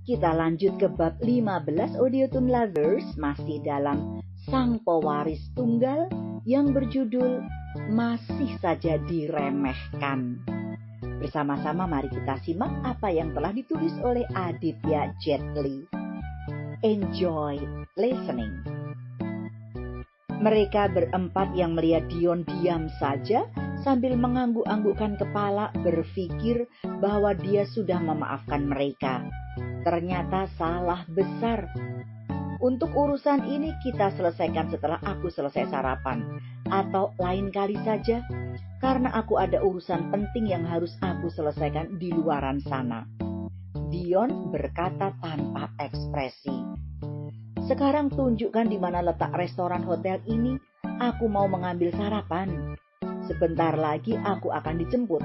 Kita lanjut ke bab 15 Audiotune Lovers, masih dalam Sang Pewaris Tunggal yang berjudul Masih Saja Diremehkan. Bersama-sama mari kita simak apa yang telah ditulis oleh Aditya Jetli. Enjoy listening. Mereka berempat yang melihat Dion diam saja sambil mengangguk-anggukkan kepala, berpikir bahwa dia sudah memaafkan mereka. Ternyata salah besar. Untuk urusan ini kita selesaikan setelah aku selesai sarapan, atau lain kali saja, karena aku ada urusan penting yang harus aku selesaikan di luaran sana. Dion berkata tanpa ekspresi. Sekarang tunjukkan di mana letak restoran hotel ini. Aku mau mengambil sarapan. Sebentar lagi aku akan dijemput.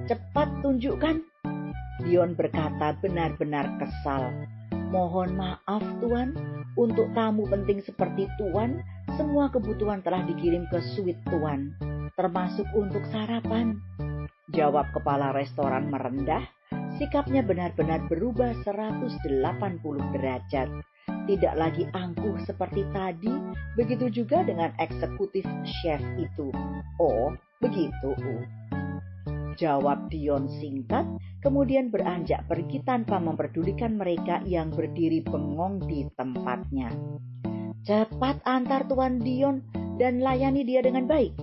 Cepat tunjukkan. Dion berkata benar-benar kesal. Mohon maaf Tuan, untuk tamu penting seperti Tuan, semua kebutuhan telah dikirim ke suite Tuan, termasuk untuk sarapan. Jawab kepala restoran merendah, sikapnya benar-benar berubah 180 derajat. Tidak lagi angkuh seperti tadi, begitu juga dengan eksekutif chef itu. Oh, begitu. Jawab Dion singkat, kemudian beranjak pergi tanpa memperdulikan mereka yang berdiri bengong di tempatnya. Cepat antar Tuan Dion dan layani dia dengan baik.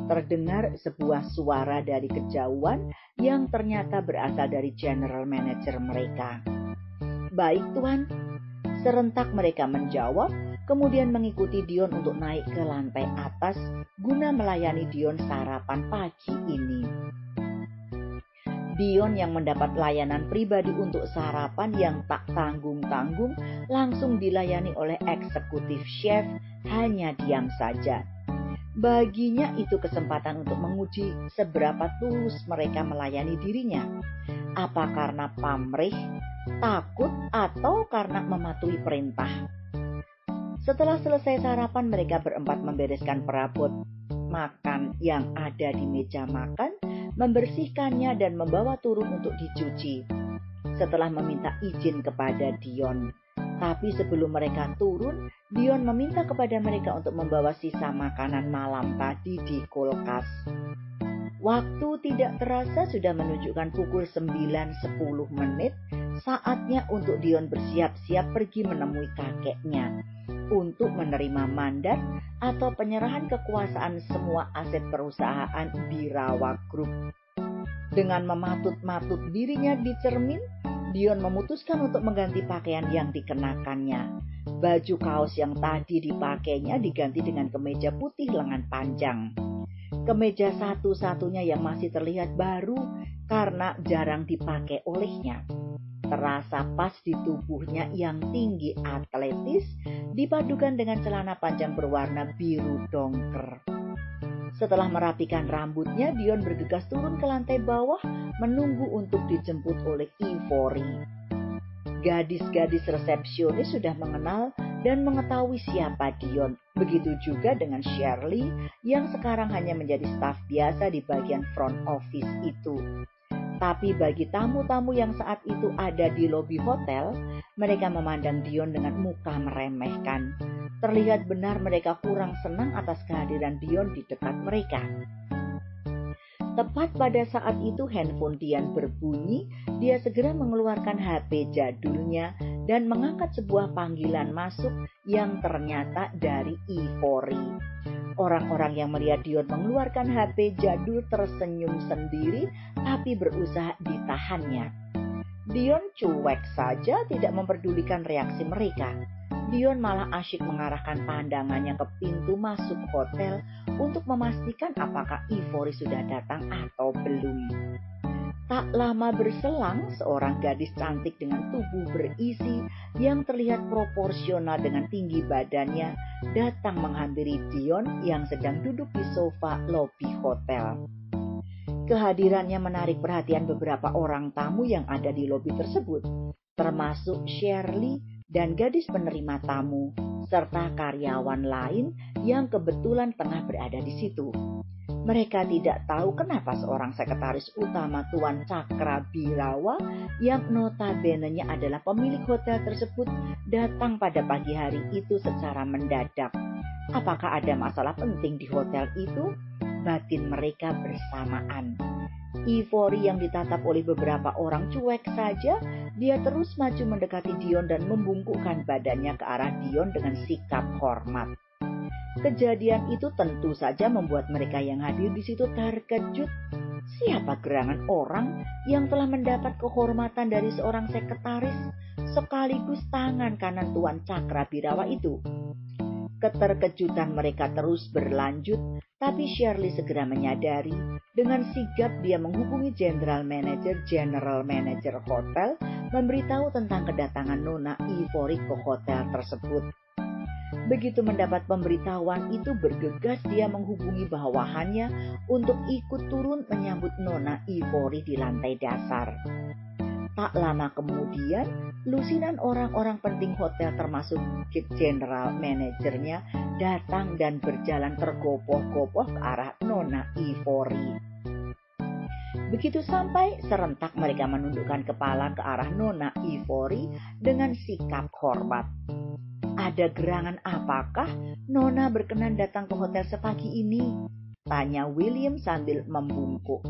Terdengar sebuah suara dari kejauhan yang ternyata berasal dari general manager mereka. Baik Tuan, serentak mereka menjawab, kemudian mengikuti Dion untuk naik ke lantai atas guna melayani Dion sarapan pagi ini. Dion yang mendapat layanan pribadi untuk sarapan yang tak tanggung-tanggung langsung dilayani oleh eksekutif chef, hanya diam saja. Baginya itu kesempatan untuk menguji seberapa tulus mereka melayani dirinya. Apa karena pamrih, takut, atau karena mematuhi perintah? Setelah selesai sarapan, mereka berempat membereskan perabot makan yang ada di meja makan, membersihkannya dan membawa turun untuk dicuci. Setelah meminta izin kepada Dion. Tapi sebelum mereka turun, Dion meminta kepada mereka untuk membawa sisa makanan malam tadi di kulkas. Waktu tidak terasa sudah menunjukkan pukul 9.10 menit, saatnya untuk Dion bersiap-siap pergi menemui kakeknya untuk menerima mandat atau penyerahan kekuasaan semua aset perusahaan Birawa Group. Dengan mematut-matut dirinya di cermin, Dion memutuskan untuk mengganti pakaian yang dikenakannya. Baju kaos yang tadi dipakainya diganti dengan kemeja putih lengan panjang. Kemeja satu-satunya yang masih terlihat baru karena jarang dipakai olehnya. Terasa pas di tubuhnya yang tinggi atletis dipadukan dengan celana panjang berwarna biru dongker. Setelah merapikan rambutnya, Dion bergegas turun ke lantai bawah menunggu untuk dijemput oleh Ivory. Gadis-gadis resepsionis sudah mengenal dan mengetahui siapa Dion. Begitu juga dengan Shirley yang sekarang hanya menjadi staf biasa di bagian front office itu. Tapi bagi tamu-tamu yang saat itu ada di lobi hotel, mereka memandang Dion dengan muka meremehkan. Terlihat benar mereka kurang senang atas kehadiran Dion di dekat mereka. Tepat pada saat itu handphone Dion berbunyi, dia segera mengeluarkan HP jadulnya dan mengangkat sebuah panggilan masuk yang ternyata dari Ivory. Orang-orang yang melihat Dion mengeluarkan HP jadul tersenyum sendiri tapi berusaha ditahannya. Dion cuek saja, tidak memperdulikan reaksi mereka. Dion malah asyik mengarahkan pandangannya ke pintu masuk hotel untuk memastikan apakah Ivory sudah datang atau belum. Tak lama berselang, seorang gadis cantik dengan tubuh berisi yang terlihat proporsional dengan tinggi badannya datang menghampiri Dion yang sedang duduk di sofa lobi hotel. Kehadirannya menarik perhatian beberapa orang tamu yang ada di lobi tersebut, termasuk Shirley dan gadis penerima tamu, serta karyawan lain yang kebetulan tengah berada di situ. Mereka tidak tahu kenapa seorang sekretaris utama Tuan Cakrabirawa yang notabene-nya adalah pemilik hotel tersebut datang pada pagi hari itu secara mendadak. Apakah ada masalah penting di hotel itu? Batin mereka bersamaan. Ivory yang ditatap oleh beberapa orang cuek saja, dia terus maju mendekati Dion dan membungkukkan badannya ke arah Dion dengan sikap hormat. Kejadian itu tentu saja membuat mereka yang hadir di situ terkejut. Siapa gerangan orang yang telah mendapat kehormatan dari seorang sekretaris sekaligus tangan kanan Tuan Cakrabirawa itu? Keterkejutan mereka terus berlanjut, tapi Shirley segera menyadari. Dengan sigap dia menghubungi General Manager hotel, memberitahu tentang kedatangan Nona Ivory ke hotel tersebut. Begitu mendapat pemberitahuan itu, bergegas dia menghubungi bawahannya untuk ikut turun menyambut Nona Ivory di lantai dasar. Tak lama kemudian, lusinan orang-orang penting hotel termasuk general manajernya datang dan berjalan tergopoh-gopoh ke arah Nona Ivory. Begitu sampai, serentak mereka menundukkan kepala ke arah Nona Ivory dengan sikap hormat. Ada gerangan apakah Nona berkenan datang ke hotel sepagi ini? Tanya William sambil membungkuk.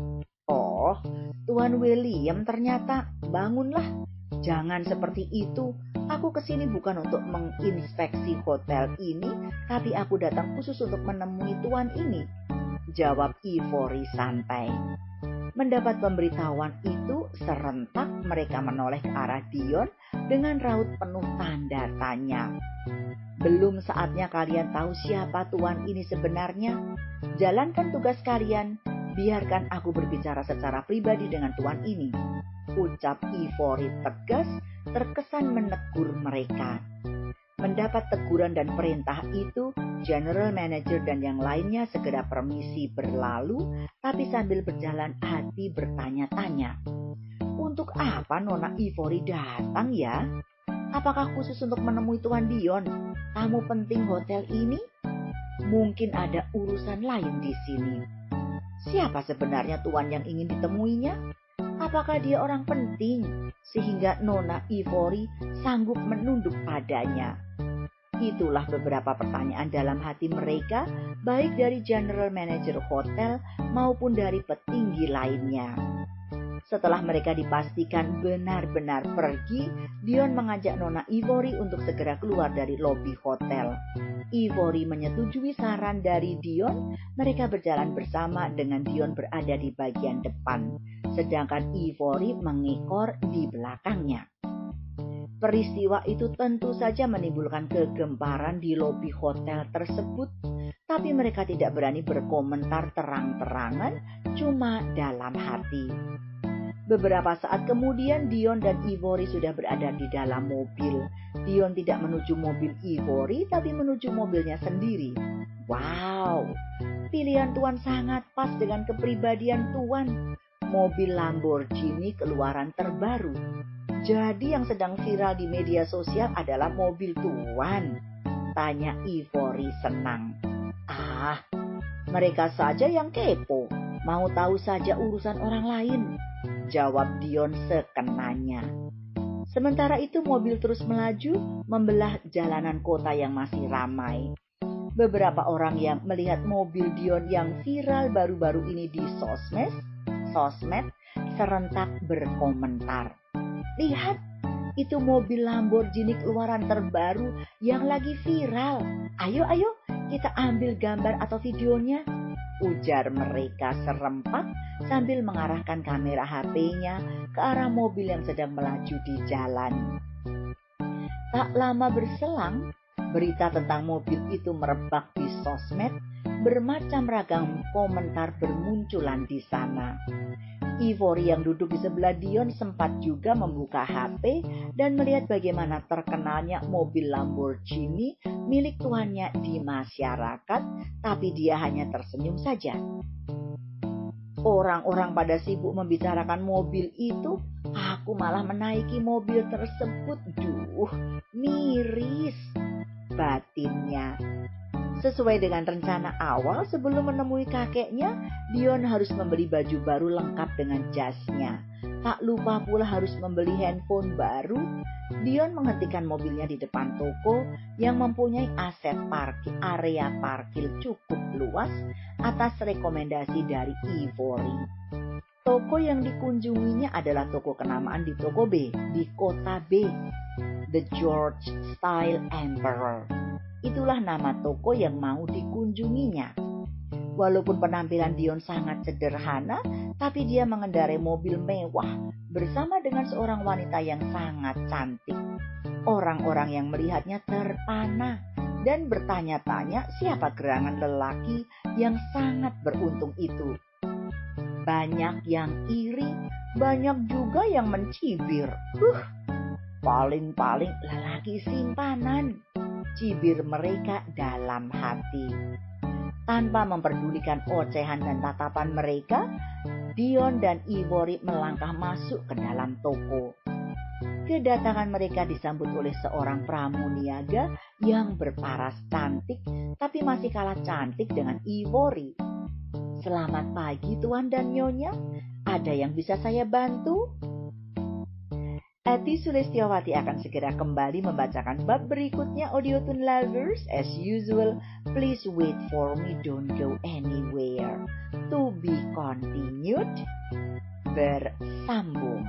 Oh, Tuan William ternyata. Bangunlah. Jangan seperti itu. Aku kesini bukan untuk menginspeksi hotel ini, tapi aku datang khusus untuk menemui Tuan ini, jawab Ivory santai. Mendapat pemberitahuan itu, serentak mereka menoleh ke arah Dion dengan raut penuh tanda tanya. Belum saatnya kalian tahu siapa Tuan ini sebenarnya? Jalankan tugas kalian. Biarkan aku berbicara secara pribadi dengan Tuan ini, ucap Ivory tegas, terkesan menegur mereka. Mendapat teguran dan perintah itu, General Manager dan yang lainnya segera permisi berlalu, tapi sambil berjalan hati bertanya-tanya. Untuk apa Nona Ivory datang ya? Apakah khusus untuk menemui Tuan Dion, tamu penting hotel ini? Mungkin ada urusan lain di sini. Siapa sebenarnya Tuan yang ingin ditemuinya? Apakah dia orang penting sehingga Nona Ivory sanggup menunduk padanya? Itulah beberapa pertanyaan dalam hati mereka, baik dari General Manager hotel maupun dari petinggi lainnya. Setelah mereka dipastikan benar-benar pergi, Dion mengajak Nona Ivory untuk segera keluar dari lobi hotel. Ivory menyetujui saran dari Dion. Mereka berjalan bersama dengan Dion berada di bagian depan, sedangkan Ivory mengekor di belakangnya. Peristiwa itu tentu saja menimbulkan kegemparan di lobi hotel tersebut, tapi mereka tidak berani berkomentar terang-terangan, cuma dalam hati. Beberapa saat kemudian Dion dan Ivory sudah berada di dalam mobil. Dion tidak menuju mobil Ivory, tapi menuju mobilnya sendiri. Wow, pilihan Tuan sangat pas dengan kepribadian Tuan. Mobil Lamborghini keluaran terbaru. Jadi yang sedang viral di media sosial adalah mobil Tuan? Tanya Ivory senang. Ah, mereka saja yang kepo. Mau tahu saja urusan orang lain, jawab Dion sekenanya. Sementara itu mobil terus melaju, membelah jalanan kota yang masih ramai. Beberapa orang yang melihat mobil Dion yang viral baru-baru ini di sosmed serentak berkomentar. Lihat, itu mobil Lamborghini keluaran terbaru yang lagi viral. Ayo, kita ambil gambar atau videonya, ujar mereka serempak sambil mengarahkan kamera HP-nya ke arah mobil yang sedang melaju di jalan. Tak lama berselang, berita tentang mobil itu merebak di sosmed, bermacam ragam komentar bermunculan di sana. Ivory yang duduk di sebelah Dion sempat juga membuka HP dan melihat bagaimana terkenalnya mobil Lamborghini milik tuannya di masyarakat, tapi dia hanya tersenyum saja. Orang-orang pada sibuk membicarakan mobil itu, aku malah menaiki mobil tersebut. Duh, miris, batinnya. Sesuai dengan rencana awal, sebelum menemui kakeknya, Dion harus membeli baju baru lengkap dengan jasnya. Tak lupa pula harus membeli handphone baru. Dion menghentikan mobilnya di depan toko yang mempunyai area parkir cukup luas atas rekomendasi dari Ivory. Toko yang dikunjunginya adalah toko kenamaan di toko B, di kota B, The George Style Emperor. Itulah nama toko yang mau dikunjunginya. Walaupun penampilan Dion sangat sederhana, tapi dia mengendarai mobil mewah bersama dengan seorang wanita yang sangat cantik. Orang-orang yang melihatnya terpana dan bertanya-tanya siapa gerangan lelaki yang sangat beruntung itu. Banyak yang iri, banyak juga yang mencibir. Paling-paling lelaki simpanan, cibir mereka dalam hati. Tanpa memperdulikan ocehan dan tatapan mereka, Dion dan Ivory melangkah masuk ke dalam toko. Kedatangan mereka disambut oleh seorang pramuniaga yang berparas cantik, tapi masih kalah cantik dengan Ivory. Selamat pagi Tuan dan Nyonya, ada yang bisa saya bantu? Ati Sulistyawati akan segera kembali membacakan bab berikutnya. Audiotune lovers, as usual, please wait for me, don't go anywhere. To be continued, bersambung.